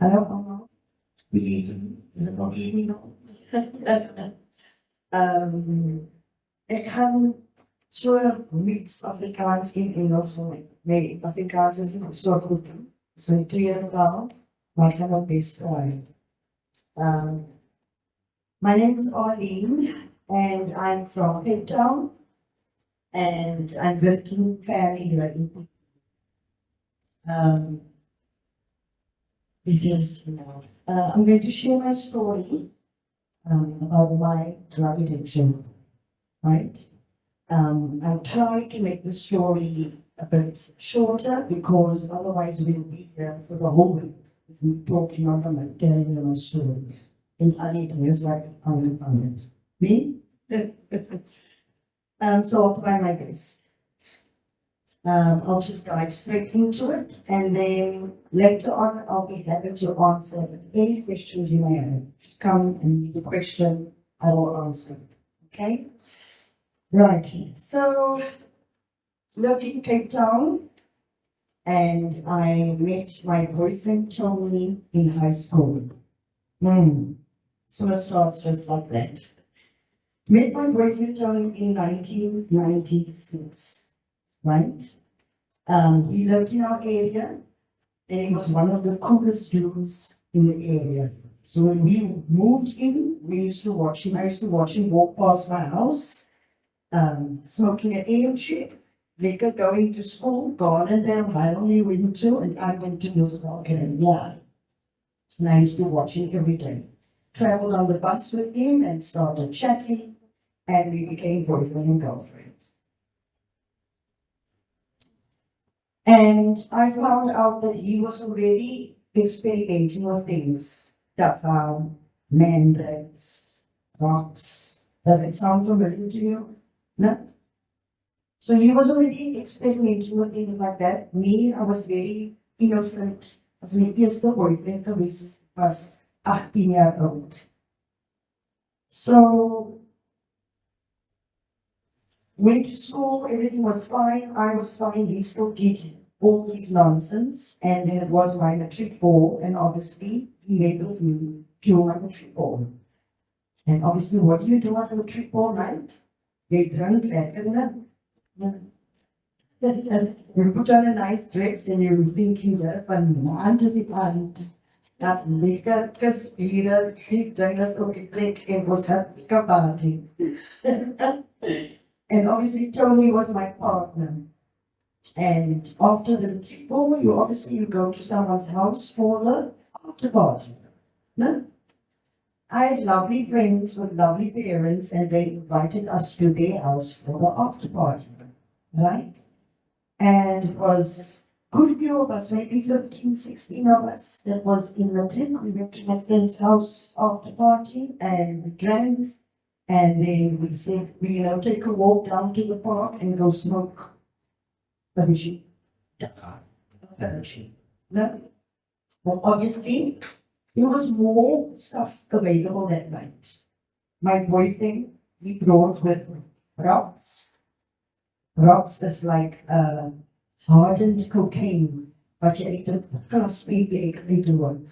Hello, hello. Good evening. Is it not evening now? Ik ga zo'n mix Afrikaans in Engels voor. Nee, Afrikaans is niet zo goed. Het is mijn tweede taal, maar ik ga mijn best doen. Um, my name is Arlene, and I'm from Cape Town, and I'm working family here in it is, I'm going to share my story about my drug addiction, right? I try to make the story a bit shorter because otherwise we'll be here for the whole week. If we're talking about them, telling them a story. And I need to is like, I'm me? So I'll try my best. I'll just dive straight into it, and then later on, I'll be happy to answer any questions you may have. Just come and leave a question, I will answer. Okay? Right. So, lived in Cape Town, and I met my boyfriend Tony in high school. So it starts just like that. Met my boyfriend Tony in 1996. Right? He lived in our area, and he was one of the coolest dudes in the area. So when we moved in, we used to watch him. I used to watch him walk past my house, smoking an AM liquor, going to school, garden down Highland he went to, and I went to North Market. Yeah. And I used to watch him every day. Traveled on the bus with him and started chatting, and we became boyfriend and girlfriend. And I found out that he was already experimenting with things. Dafa, mandrakes, rocks. Does it sound familiar to you? No? So he was already experimenting with things like that. Me, I was very innocent. As my eerste boyfriend geweest was 18 jaar oud. So went to school, everything was fine, I was fine, he still did all his nonsense, and then it was my matric ball, and obviously he went with me to my matric ball. And obviously, what do you do on the matric ball night? You drink lekker. You put on a nice dress and you're thinking that van maand is die aand. Dat lekker gespieren, die dinges op die plek en ons het party. And obviously Tony was my partner. And after the people, you go to someone's house for the after party. No? I had lovely friends with lovely parents, and they invited us to their house for the after party. Right? And it was a good few of us, maybe 15, 16 of us that was in the trip. We went to my friend's house after party and we drank. And then we said, take a walk down to the park and go smoke a machine. No? Well, obviously, there was more stuff available that night. My boyfriend, he brought with rocks. Rocks is like hardened cocaine, but you can cross maybe a work.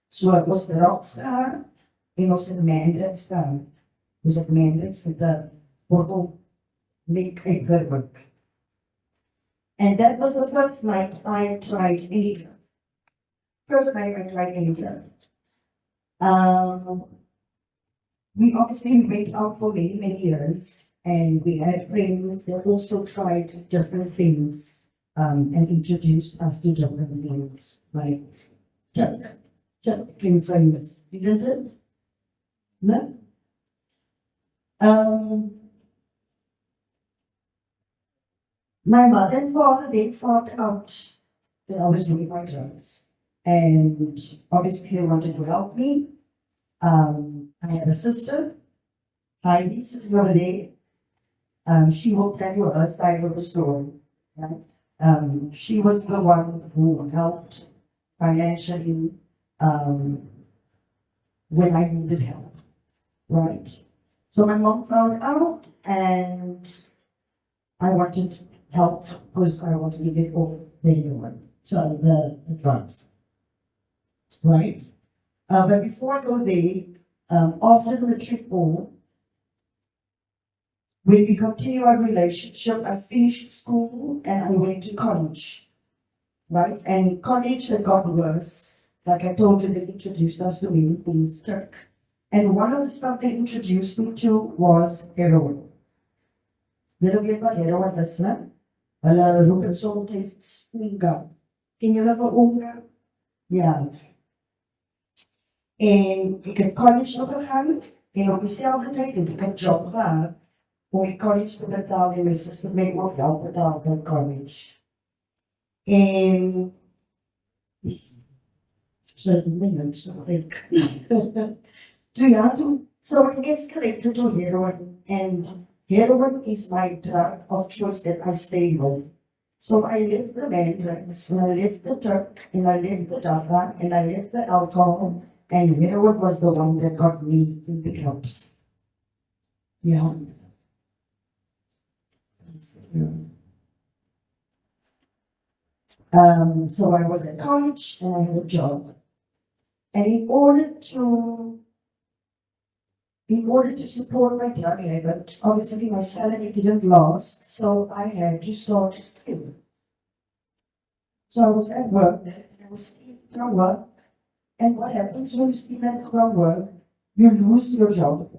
So it was the rocks there, it was the mandrakes there. Was it mandrakes with the bottle make a good work. And that was the first night I tried any drug. First night I tried any drug. We obviously went out for many, many years, and we had friends that also tried different things and introduced us to different things, like Chuck. Chuck became famous. You did it? No? My mother and father, they found out that I was doing my drugs. And obviously they wanted to help me. I have a sister, Heidi, sitting over there. She will tell you her side of the story. Right? She was the one who helped financially when I needed help. Right? So my mom found out, and I wanted help because I wanted to get off the heroine, so the drugs. right? But before I go there, after the matric ball, when we continue our relationship, I finished school and I went to college, right? And college had got worse. Like I told you, they introduced us to many things. And one of the stuff they introduced me to was heroin. You know what heroin is, né? Hulle roep het soms unga. Ken julle vir unga? Ja. En ik heb college nog gegaan. En op dezelfde tijd heb ik een job gehad. Om ik college te betalen en mijn zuster mij ook wel betaald voor college. En so so it escalated to heroin, and heroin is my drug of choice that I stay with. So I left the mandrakes, and I left the Turk, and I left the Java, and I left the alcohol, and heroin was the one that got me in the clubs. Yeah. So I was at college and I had a job. And in order to support my drug habit, obviously my salary didn't last, so I had to start stealing. So I was at work, and I was stealing from work. And what happens when you steal from work? You lose your job,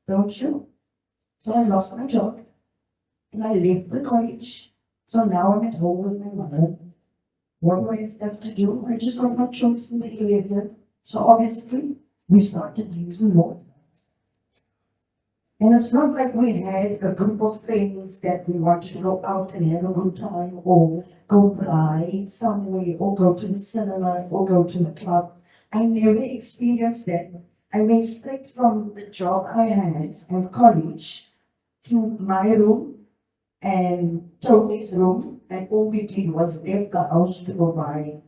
don't you? So I lost my job, and I left the college. So now I'm at home with my mother. What do I have to do? I just got my choice in the area. So obviously, we started using more. And it's not like we had a group of friends that we wanted to go out and have a good time or go buy somewhere or go to the cinema or go to the club. I never experienced that. I went straight from the job I had in college to my room and Tony's room, and all we did was left the house to go buy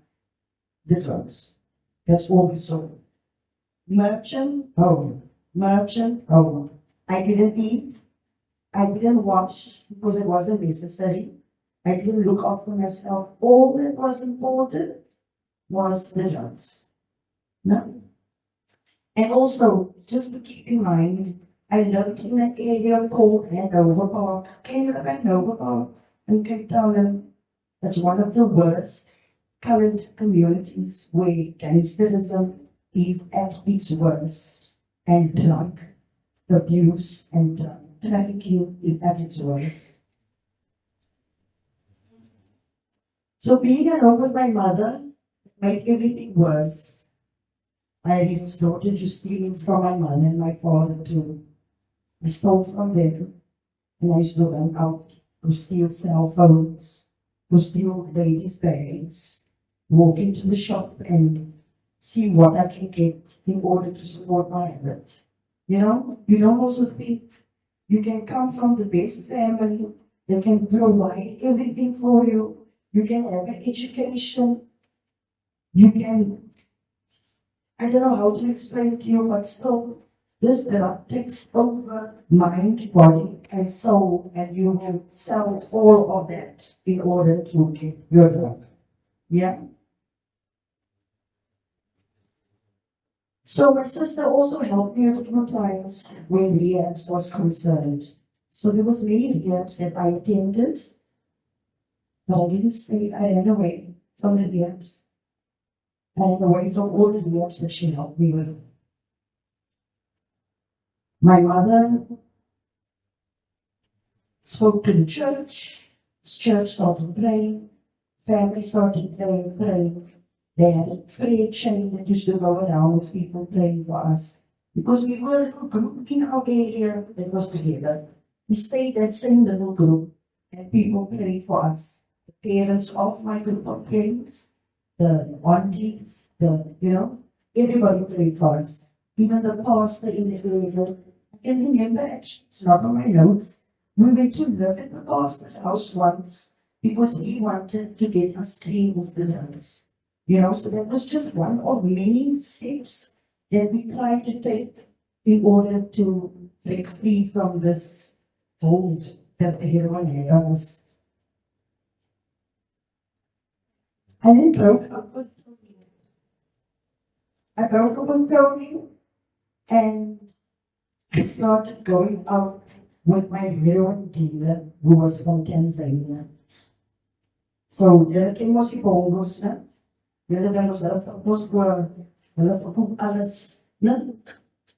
the drugs. That's all we saw. Merchant home, merchant home. I didn't eat, I didn't wash because it wasn't necessary. I didn't look after myself. All that was important was the drugs. No. And also, just to keep in mind, I lived in an area called Hanover Park. Can you remember Hanover Park in Cape Town? And that's one of the worst colored communities where gangsterism is at its worst, and drug abuse and trafficking is at its worst. So being at home with my mother made everything worse. I resorted to stealing from my mother and my father too. I stole from them, and I used to run out to steal cell phones, to steal ladies' bags, walk into the shop and see what I can get in order to support my habit. You know, you don't also think you can come from the best family, they can provide everything for you, you can have an education, you can, I don't know how to explain to you, but still, this drug takes over mind, body, and soul, and you will sell all of that in order to get your drug. Yeah? So my sister also helped me a few times when rehabs was concerned. So there was many rehabs that I attended, but I didn't stay. I ran away from the rehabs. I ran away from all the rehabs that she helped me with. My mother spoke to the church started praying, family started praying. They had a prayer chain that used to go around with people praying for us. Because we were a little group in our area that was together. We stayed that same little group and people prayed for us. The parents of my group of friends, the aunties, everybody prayed for us. Even the pastor in the area. I can remember actually, it's not on my notes. We went to live at the pastor's house once because he wanted to get us clean of the drugs. So that was just one of many steps that we tried to take in order to break free from this hold that the heroine had on us. I then broke up with Tony. I broke up with Tony and I started going out with my heroine dealer who was from Tanzania. So, julle ken mos die bongos, né? Julle dan mos hulle mos oor, hulle verkoop alles, né?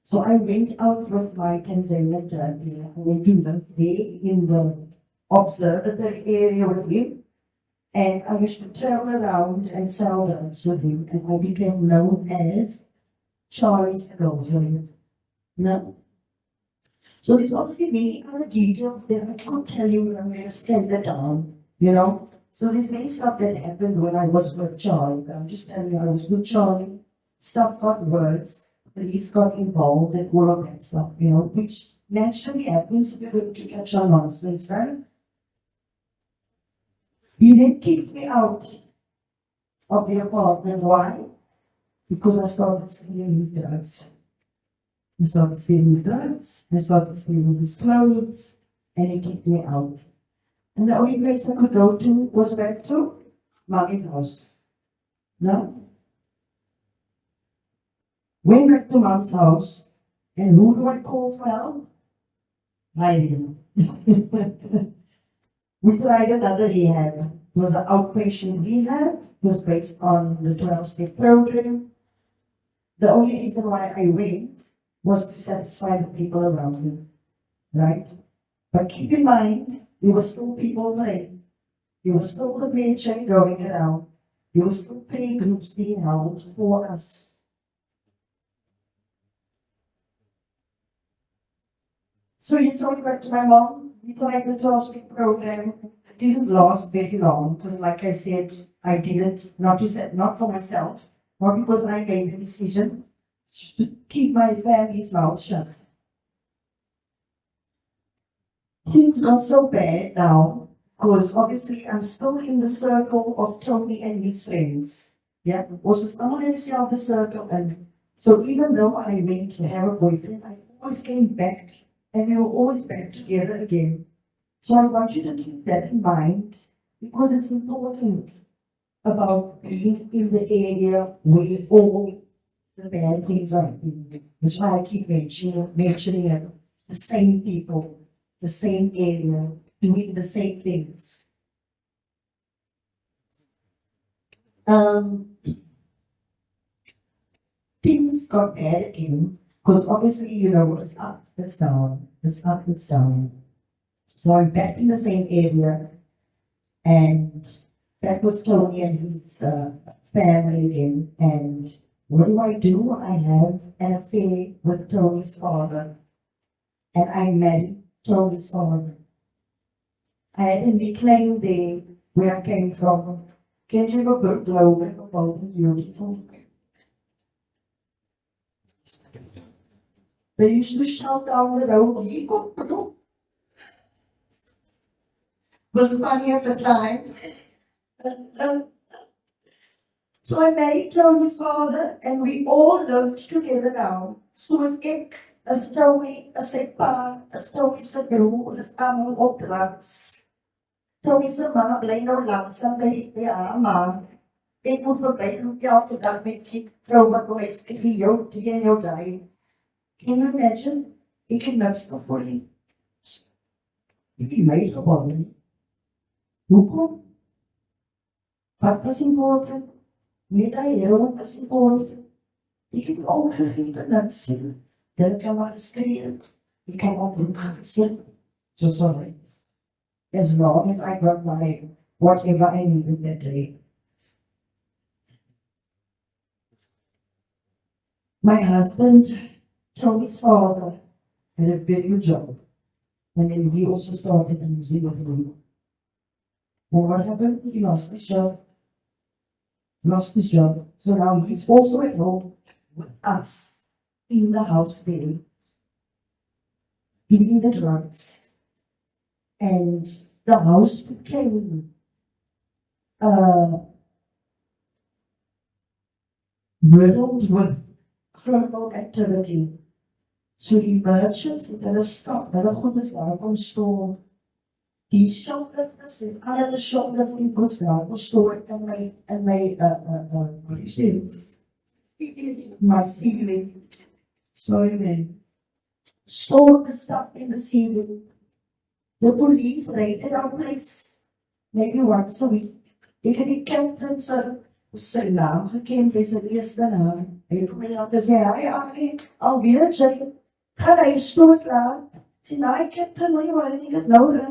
So I went out with my Tanzanian drug dealer. I went to live there in the observatory area with him. And I used to travel around and sell drugs with him. And I became known as Charlie's girlfriend. No. So there's obviously many other details that I can't tell you. I'm going to scale it down, you know. So there's many stuff that happened when I was with Charlie. I'm just telling you, I was with Charlie. Stuff got worse. Police got involved and all of that stuff, you know, which naturally happens if you're going to catch on nonsense, right? He then kicked me out of the apartment. Why? Because I started stealing his drugs. I started stealing his drugs, I started stealing his clothes, and he kicked me out. And the only place I could go to was back to Mommy's house. No? Went back to Mom's house, and who do I call for help? Heidi. We tried another rehab. It was an outpatient rehab. It was based on the 12-step program. The only reason why I went was to satisfy the people around me, right? But keep in mind, there were still people praying. There was still the prayer chain going around. There were still prayer groups being held for us. So yes, I went back to my mom. We tried the 12-step program. It didn't last very long because, like I said, I did it not for myself, not because I made the decision to keep my family's mouth shut. Things got so bad now because obviously I'm still in the circle of Tony and his friends. Yeah, also still in the circle, and so even though I went to have a boyfriend, I always came back. And we were always back together again. So I want you to keep that in mind because it's important about being in the area where all the bad things are happening. That's why I keep mentioning it. The same people, the same area, doing the same things. Things got bad again because obviously, you know, it's up, it's down, it's up, it's down. So I'm back in the same area and back with Tony and his family again. And what do? I have an affair with Tony's father. And I married Tony's father. I had a nickname there where I came from. Can you have a good glow and a golden beautiful? They used to shout down the road, it was funny at the time. So I married Tony's father, and we all lived together now. Soos ek, as Tony, as sy pa, as Tony se broer, as almal op drugs. Tony se ma bly nou langsaam by haar ma. Ek moet verbyloop elke dag met die vrou wat my skree, jou teen jou draai. Can you imagine? Ik heb niks voor je. Ik heb meegeboren. Hoekom? Wat was important? Met die heroine was important. Ik heb overgegeven niks. Dat kan maar geschreven. Ik kan ook een gezien. So sorry. As long as I got my whatever I needed that day. My husband, Tony's father, had a very good job. And then he also started a museum of me. And what happened? He lost his job. So now he's also at home with us in the house there, doing the drugs. And the house became riddled with criminal activity. So die merchants het hulle stap, hulle goedes daar kon stoor. Die shoplifters en al hulle shoplifting goods daar kon stoor in my what do you say? my ceiling. Sorry, man. Stored the stuff in the ceiling. The police raided our place maybe once a week. Ik het die captain zijn naam gekend, bij zijn eerste naam. En toen ben ik zei, hij Arlene, alweer, zeg, ga hij stoos laat. Zei, nee, captain, no, je was niet eens nodig.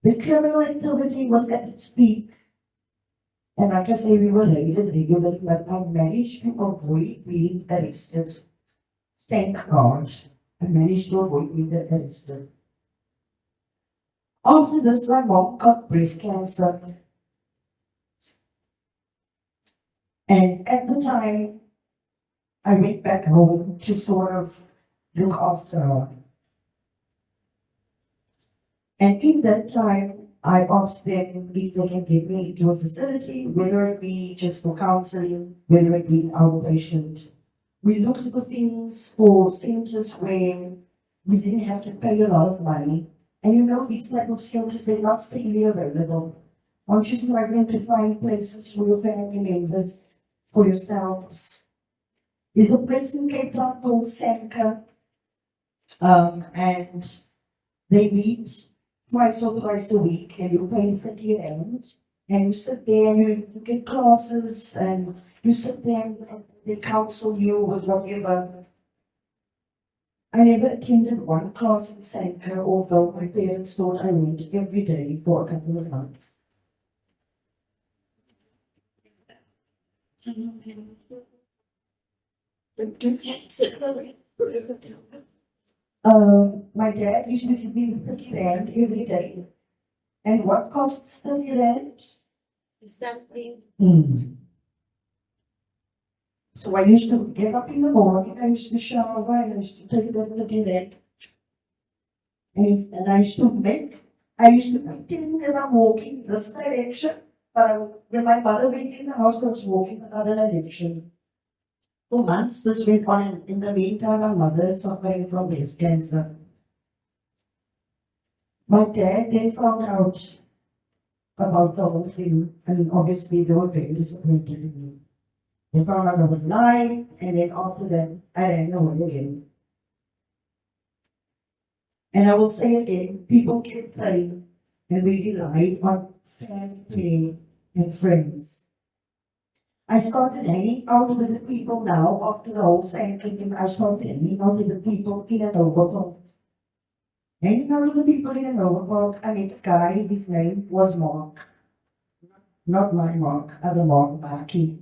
The criminal activity was at its peak. And like I say, we were raided regularly, but I managed to avoid being arrested. Thank God, I managed to avoid being arrested. After this, my mom got breast cancer. And at the time, I went back home to sort of look after her. And in that time, I asked them if they can get me into a facility, whether it be just for counseling, whether it be outpatient. We looked for things for centers where we didn't have to pay a lot of money. And you know, these type of centers, they're not freely available. Aren't you struggling to find places for your family members, for yourselves? There's a place in Cape Town called Sanka, and they meet twice or thrice a week, and you pay 30 rand, and you sit there and you get classes, and you sit there and they counsel you with whatever. I never attended one class in Sanka, although my parents thought I went every day for a couple of months. My dad used to give me 30 rand every day. And what costs 30 rand? Something. So I used to get up in the morning, I used to shower, and I used to take that 30 rand. And I used to pretend that I'm walking this direction, but when my mother went in the house, I was walking another direction. For months, this went on, and in the meantime, my mother is suffering from breast cancer. My dad then found out about the whole thing, and obviously they were very disappointed in me. They found out I was lying, and then after that, I ran away again. And I will say again, people kept praying, and we relied on family and friends. I started hanging out with the people now after the whole Santa thing. I started hanging out with the people in an overpark. Hanging out with the people in an overpark, I met a guy, his name was Mark. Not my Mark, other Mark, Marky.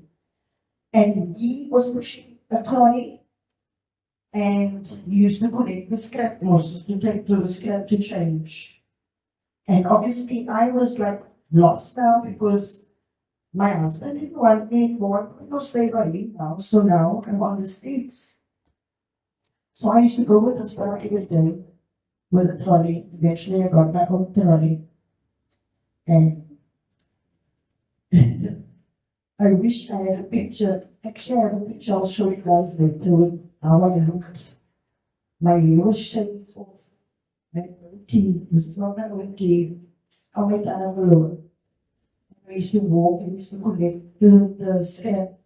And he was pushing a trolley and he used to collect the scrap most to take to the scrap to change. And obviously I was like lost now because my husband didn't want me anymore. I couldn't stay by him now. So now I'm on the streets. So I used to go with this guy every day with a trolley. Eventually I got my own trolley. And I wish I had a picture. Actually, I have a picture. I'll show you guys later how I looked. My hair was shaved off. My teeth. This is not my own teeth. I'll make that alone. I used to walk. I used to collect the scrap,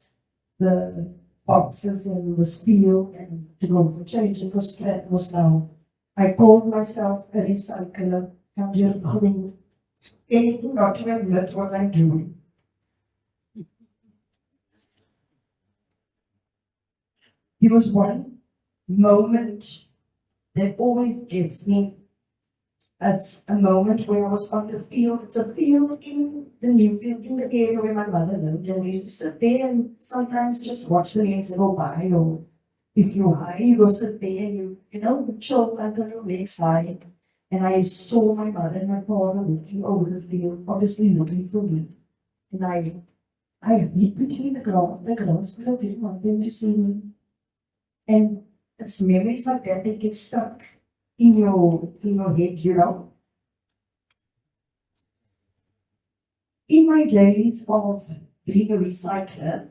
the boxes and the steel, and to go change it for scrap was now. I called myself a recycler. I'm just doing anything not to admit what I'm doing. There was one moment that always gets me. It's a moment where I was on the field. It's a field in the new field in the area where my mother lived. And we used to sit there and sometimes just watch the legs go by. Or if you're high, you go sit there and you chill until your legs high. And I saw my mother and my father looking over the field, obviously looking for me. And I hid between the grass because I didn't want them to see me. And it's memories like that that get stuck in your head. In my days of being a recycler,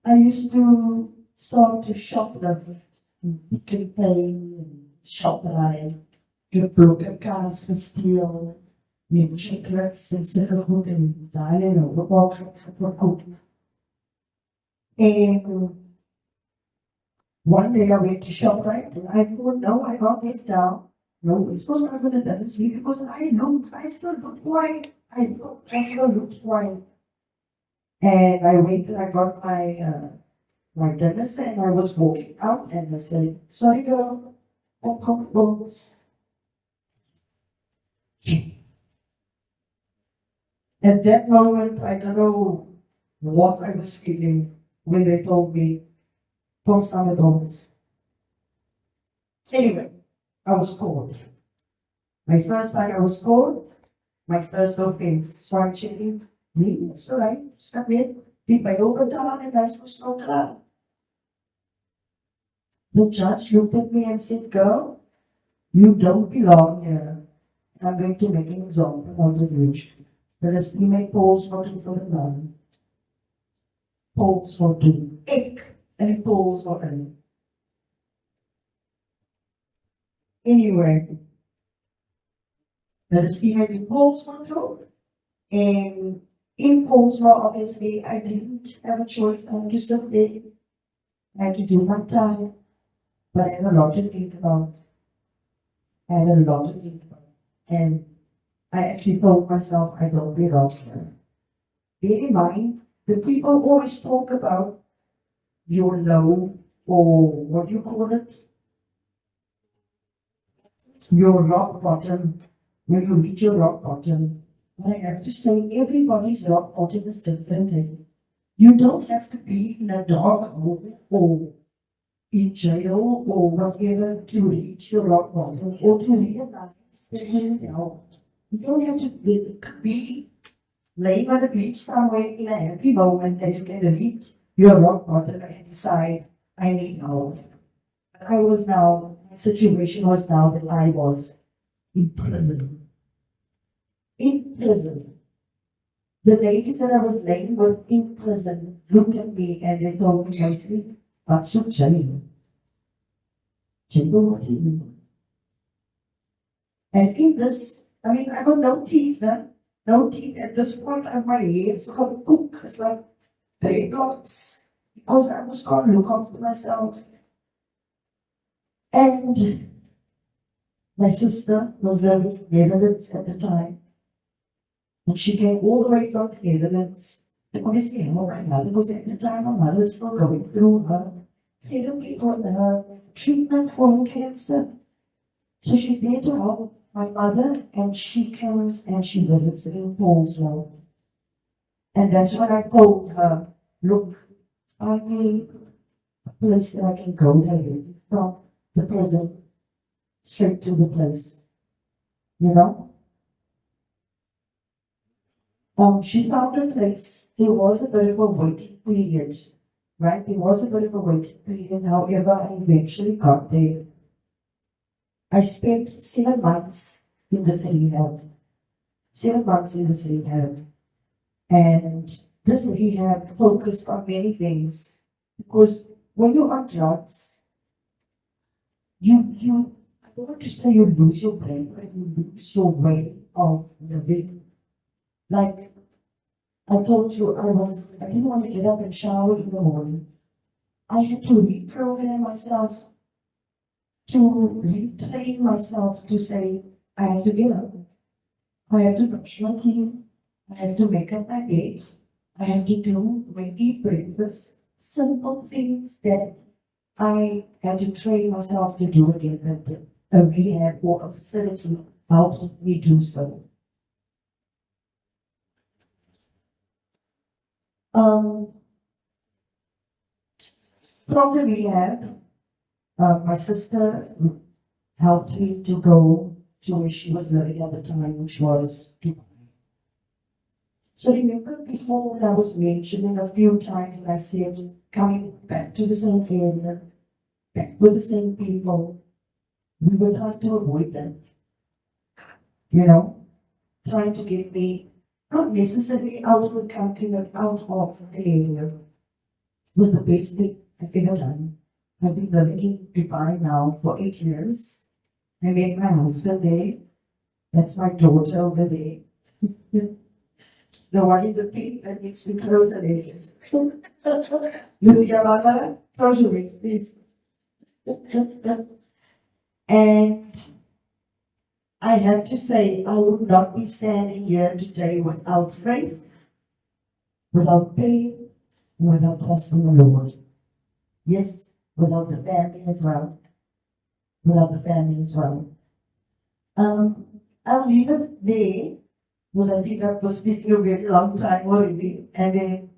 I used to start to shop them, campaign, shop like, get broken cars for steel, With chocolates and cinnamon and dining over for cooking. And one day I went to ShopRite and I thought, no, I got this down. No, it's not going to done this week because I still looked white. I thought I still looked white. And I went and I got my dentist and I was walking out and I said, sorry girl, I poked bones. At that moment, I don't know what I was feeling when they told me, poke some bones. Anyway, I was caught. My first time I was caught, my first offense, start checking me, it's alright, stop it. Die by overtime and that's was not allowed. The judge looked at me and said, girl, you don't belong here. I'm going to make an example out of you. Daar is nie my pols wat toe vir 'n man. Pols wat toe. Ek en die pols wat in. Anyway, daar is nie my pols wat toe. And in Polsma, obviously, I didn't have a choice. I had to sit there. I had to do my time. But I had a lot to think about. And I actually told myself I don't belong here. Bear in mind, the people always talk about your low, or what do you call it? Your rock bottom, when you reach your rock bottom. But I have to say, everybody's rock bottom is different. You don't have to be in a dark hole or in jail or whatever to reach your rock bottom or to realize that you know. You don't have to be laying on the beach somewhere in a happy moment that you can reach your rock bottom and decide, I need help. My situation was now that I was in prison. In prison. The ladies that I was laying with in prison looked at me and they told me nicely, what's your jail? Jail, what do you mean? And in this, I got no teeth then. No teeth at this point of my hair. It's got a cook. It's like dreadlocks. Because I was going to look after myself. And my sister was living in the Netherlands at the time. And she came all the way from the Netherlands to obviously help my mother. Because at the time, my mother was still going through her therapy for her treatment for her cancer. So she's there to help my mother, and she comes and she visits in Paulsville. And that's when I told her, look, I need a place that I can go there from the prison straight to the place. You know? She found a place. There was a bit of a waiting period, right? There was a bit of a waiting period. However, I eventually got there. I spent 7 months in this rehab. 7 months in this rehab. And this rehab focused on many things. Because when you're on drugs, I don't want to say you lose your brain, but you lose your way of living. Like I told you, I didn't want to get up and shower in the morning. I had to reprogram myself, to retrain myself to say, I have to get up, I have to brush my teeth, I have to make up my bed, I have to eat breakfast, simple things that I had to train myself to do again, that a rehab or a facility helped me do so. From the rehab, my sister helped me to go to where she was living at the time, which was Dubai. So remember before when I was mentioning a few times and I said coming back to the same area, back with the same people, we were trying to avoid that. You know, trying to get me not necessarily out of the country, but out of the area was the best thing I've ever done. I've been living in Dubai now for 8 years. I met my husband there. That's my daughter over there. The one in the pink that needs to close the legs. Lucia Barbara, close your legs, please. And I have to say, I would not be standing here today without faith, without pain, without trusting the Lord. Yes, without the family as well. Without the family as well. I'll leave it there because I think I was speaking a very long time already. And then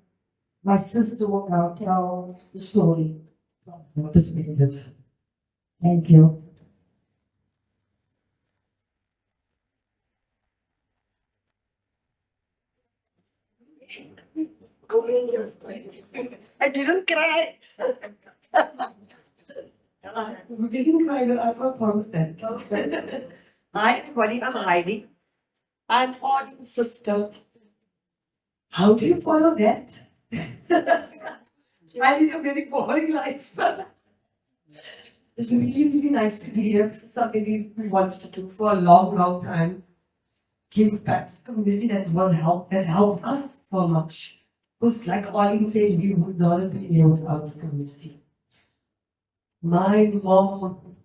my sister will now tell the story from her perspective. Thank you. I didn't cry. You didn't cry, I can't promise that. Hi, everybody, I'm Heidi. I'm Arlene's sister. How do you follow that? I live a very boring life. It's really, really nice to be here. This is something we wanted to do for a long, long time. Give back to the community that helped us so much. Because like Arlene said, we would not have been here without the community. My mom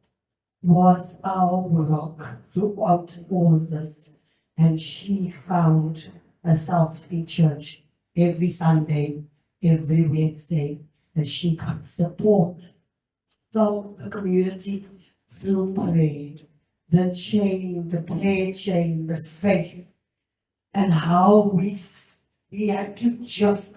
was our rock throughout all this, and she found herself in church every Sunday, every Wednesday, and she got support from the community through prayer, the chain, the prayer chain, the faith, and how we had to just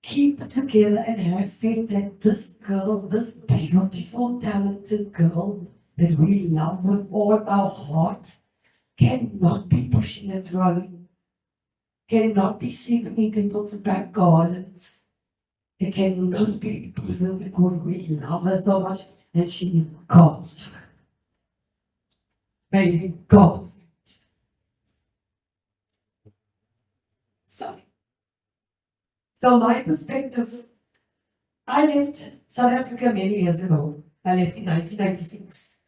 keep it together and have faith that this girl, this beautiful, talented girl that we love with all our hearts, cannot be pushing and running, cannot be sleeping in people's back gardens. It cannot be in prison because we love her so much and she is God's child. Maybe God. So my perspective, I left South Africa many years ago. I left in 1996.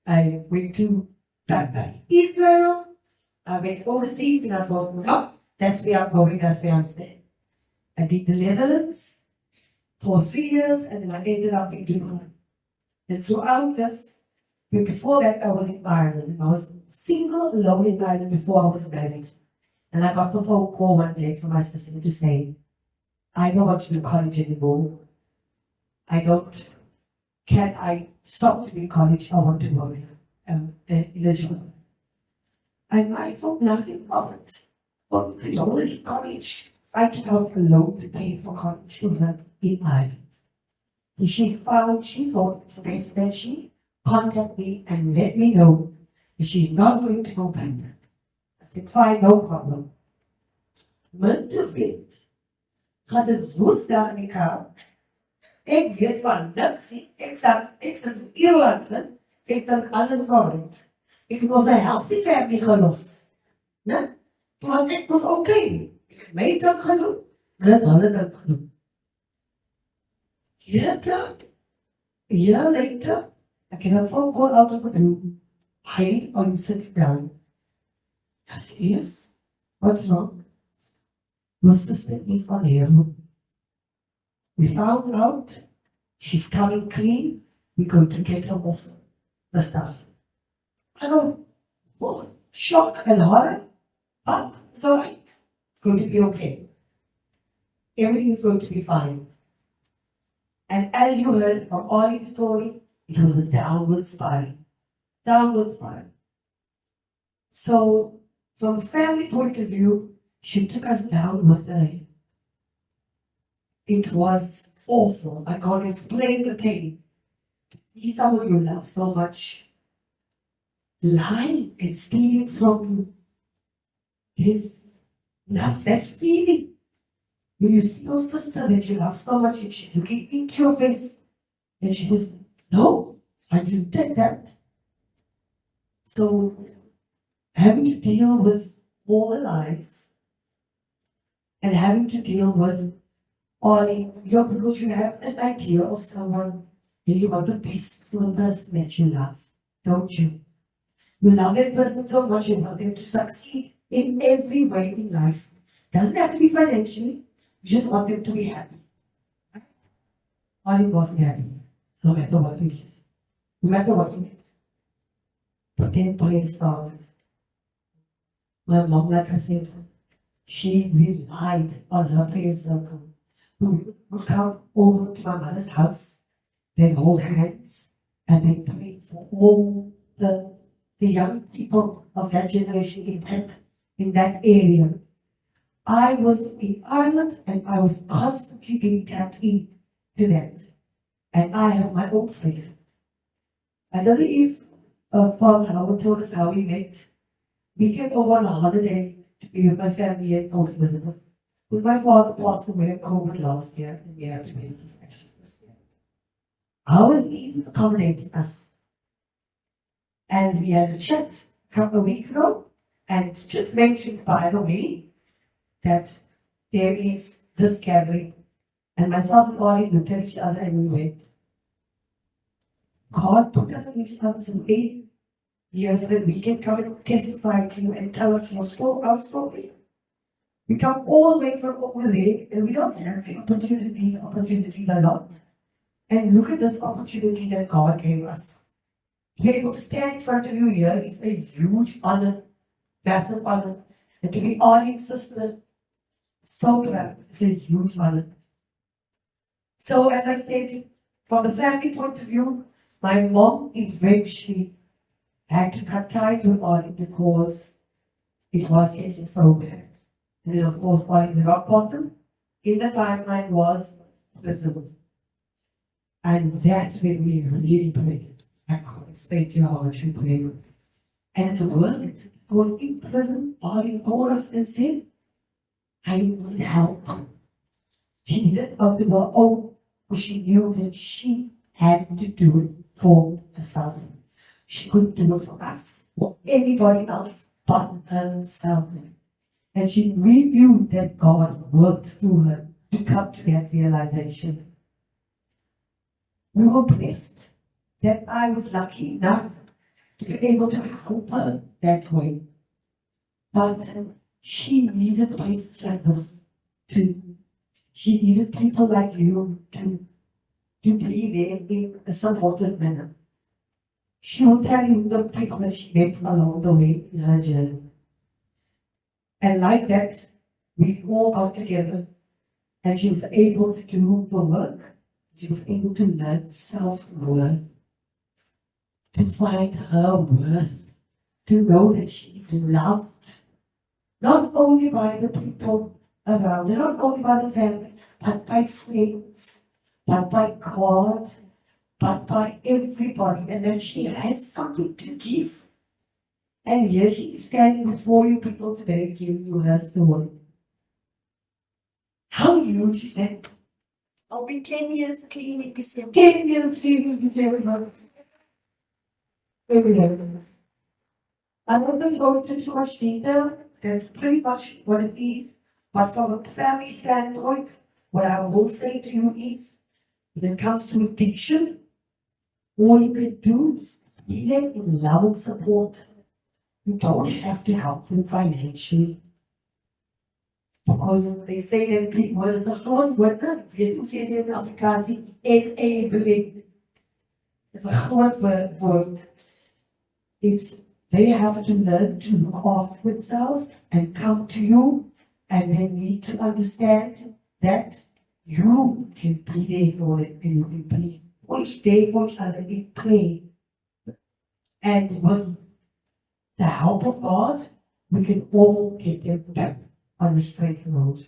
I went to back Israel. I went overseas and I thought, no, that's where I'm going, that's where I'm staying. I did the Netherlands for 3 years and then I ended up in Dubai. And throughout this, before that I was in Ireland. I was single, alone in Ireland before I was married. And I got the phone call one day from my sister to say, I don't want to do college anymore. Can I stop doing college? I want to work in a job. And I thought nothing of it. But if you don't want to do college, I took out a loan to pay for college for her in Ireland. So she thought it's best that she contact me and let me know that she's not going to go back. I said, fine, no problem. Muntevreemd. Gaat het woensdag in die kamer. Ik weet van niks. Ik zat in Ierland. Ik dan alles vooruit. Ik was een healthy family gelost. Toen was ik was oké. Ik heb mij dan gedaan. En dat had ik dan gedaan. Year later, I get a phone call out of the blue. Hi, are you sitting down? I said, yes. What's wrong? Your sister is on here. We found out she's coming clean. We're going to get her off the stuff. I go, oh, shock and horror, but it's all right. It's going to be okay. Everything's going to be fine. And as you heard from Ollie's story, it was a downward spiral. Downward spiral. So, from a family point of view, she took us down with her. It was awful. I can't explain the pain. To see someone you love so much lying and stealing from his love, that feeling. When you see your sister that you love so much and she's looking into your face and she says, no, I didn't take that. So, having to deal with all the lies and having to deal with because you have an idea of someone and you want the best for the person that you love, don't you? You love that person so much, you want them to succeed in every way in life. Doesn't have to be financially, you just want them to be happy. Arlene wasn't happy, no matter what we did. No matter what we did. But then prayer started. My mom, like I said, she relied on her prayer circle. We would come over to my mother's house, they'd hold hands, and they prayed for all the young people of that generation in that area. I was in Ireland and I was constantly being tapped into that. And I have my own faith. I don't know if Father Howard told us how we met. We came over on a holiday to be with my family in Port Elizabeth. Because my father passed away of COVID last year, and we had to be his ashes this year. Howard accommodated us. And we had a chat a couple of weeks ago, and just mentioned, by the way, that there is this gathering. And myself and Arlene looked at each other and we went, God put us in each other's way here so that we can come and testify to you and tell us our story. We come all the way from over there and we don't have the opportunities are not. And look at this opportunity that God gave us. To be able to stand in front of you here is a huge honor, massive honor. And to be Arlene's sister, so proud, it's a huge honor. So as I said, from the family point of view, my mom eventually had to cut ties with Arlene because it was getting so bad. And then of course Arlene's rock bottom in the timeline was visible. And that's when we really prayed. I can't explain to you how much we prayed. And it worked. Because in prison, Arlene called us and said, I need help. She did it out of her own, but she knew that she had to do it for herself. She couldn't do it for us or anybody else but herself. And we knew that God worked through her to come to that realization. We were blessed that I was lucky enough to be able to help her that way. But she needed places like this too. She needed people like you to be there in a supportive manner. She will tell you the people that she met along the way in her journey. And like that, we all got together and she was able to do the work. She was able to learn self-worth, to find her worth, to know that she's loved, not only by the people around her, not only by the family, but by friends, but by God, but by everybody, and that she has something to give. And here she is standing before you people today, giving you her story. How huge is that? I'll be 10 years clean in December. 10 years clean in December. I'm not going to go into too much detail. That's pretty much what it is. But from a family standpoint, what I will say to you is, when it comes to addiction, all you can do is be there in love and support. You don't have to help them financially. Because they say that people is a groot woord, weet hoe sê dit in Afrikaans, enabling. It's a groot woord. It's, they have to learn to look after themselves and come to you, and they need to understand that you can be there for them and you can be each day for each other in play. And with the help of God, we can all get them back on the straight road.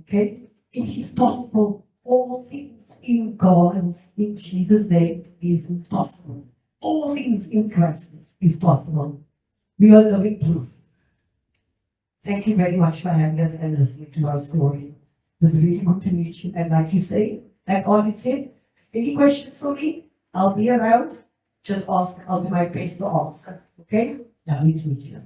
Okay? It is possible. All things in God, in Jesus' name, is possible. All things in Christ is possible. We are living proof. Thank you very much for having us and listening to our story. It was really good to meet you. And like you say, like Arlene said, any questions for me, I'll be around. Just ask. I'll do my best to answer. Okay? Lovely to meet you.